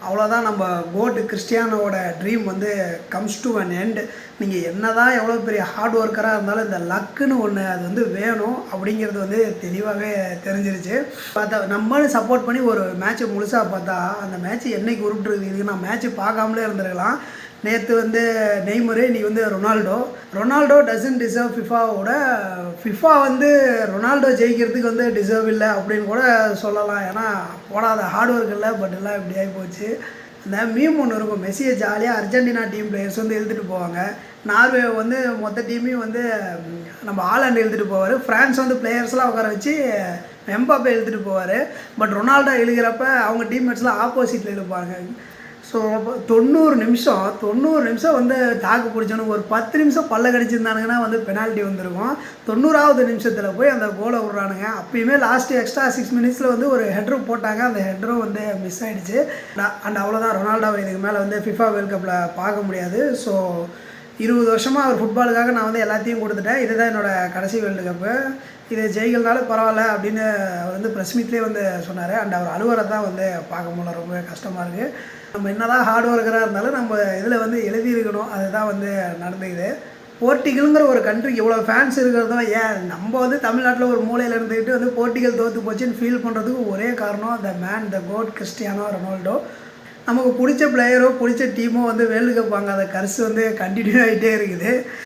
அவ்வளோதான். நம்ம code கிறிஸ்டியானோட dream வந்து கம்ஸ் டு அன் எண்ட். நீங்கள் என்ன தான் எவ்வளோ பெரிய ஹார்ட் ஒர்க்கராக இருந்தாலும் இந்த லக்குன்னு ஒன்று அது வந்து வேணும் அப்படிங்கிறது வந்து தெளிவாகவே தெரிஞ்சிருச்சு. பார்த்தா நம்மளும் சப்போர்ட் பண்ணி ஒரு மேட்ச்சை முழுசாக பார்த்தா அந்த மேட்ச் என்னைக்கு உருப்பிட்டுருக்கு. இதுக்கு நான் மேட்ச்சு பார்க்காமலே இருந்திருக்கலாம். நேற்று வந்து நெய்மரு, இன்றைக்கி வந்து ரொனால்டோ டசன்ட் டிசர்வ் ஃபிஃபா வந்து ரொனால்டோ ஜெயிக்கிறதுக்கு வந்து டிசர்வ் இல்லை அப்படின்னு கூட சொல்லலாம். ஏன்னா போடாத ஹார்ட் ஒர்க் இல்லை. பட் எல்லாம் இப்படி ஆகி போச்சு. இந்த மீம் ஒன்று இருக்கும், மெஸ்ஸியை ஜாலியாக அர்ஜென்டினா டீம் பிளேயர்ஸ் வந்து எழுதிட்டு போவாங்க. நார்வே வந்து மொத்த டீமையும் வந்து நம்ம ஆலாண்டு எழுதிட்டு போவார். ஃப்ரான்ஸ் வந்து பிளேயர்ஸ்லாம் உட்கார வச்சு எம்பாப்பே எழுதிட்டு போவார். பட் ரொனால்டோ எழுதுகிறப்ப அவங்க டீம்மேட்ஸ்லாம் ஆப்போசிட்டில் எழுப்பாங்க. ஸோ 90 நிமிஷம் வந்து தாக்கு பிடிச்சோன்னு ஒரு 10 நிமிஷம் பல்ல கடிச்சிருந்தானுங்கன்னா வந்து பெனால்ட்டி வந்திருக்கும். 90வது நிமிஷத்தில் போய் அந்த கோலை விட்றானுங்க. அப்பயுமே லாஸ்ட்டு எக்ஸ்ட்ரா 6 மினிட்ஸில் வந்து ஒரு ஹெட்ரும் போட்டாங்க. அந்த ஹெட்ரும் வந்து மிஸ் ஆகிடுச்சு. அண்ட் அவ்வளோதான். ரொனால்டோவை இதுக்கு மேலே வந்து ஃபிஃபா வேர்ல்ட் கப்பில் பார்க்க முடியாது. ஸோ 20 வருஷமாக அவர் ஃபுட்பாலுக்காக நான் வந்து எல்லாத்தையும் கொடுத்துட்டேன். இதுதான் என்னோடய கடைசி வேர்ல்டு கப்பு. இது ஜெயிக்கலனாலும் பரவாயில்ல அப்படின்னு அவர் வந்து ப்ரெஸ் மீட்லேயே வந்து சொன்னார். அண்ட் அவர் அலுவலரை தான் வந்து பார்க்க முடியல. ரொம்ப கஷ்டமாக இருக்குது. நம்ம என்ன தான் ஹார்ட் ஒர்க்கராக இருந்தாலும் நம்ம இதில் வந்து எழுதியிருக்கணும். அதுதான் வந்து நடந்துக்குது. போர்ட்டிகலுங்கிற ஒரு கண்ட்ரிக்கு இவ்வளோ ஃபேன்ஸ் இருக்கிறதும் ஏன் நம்ம வந்து தமிழ்நாட்டில் ஒரு மூலையில் இருந்துக்கிட்டு வந்து போர்ட்டிகல் தோற்று போச்சுன்னு ஃபீல் பண்ணுறதுக்கு ஒரே காரணம் த கோட் கிறிஸ்டியானோ ரொனால்டோ. நமக்கு பிடிச்ச பிளேயரோ பிடிச்ச டீமோ வந்து வேர்ல்டு கப் வாங்காத கர்ஸ் வந்து கண்டினியூ ஆகிட்டே இருக்குது.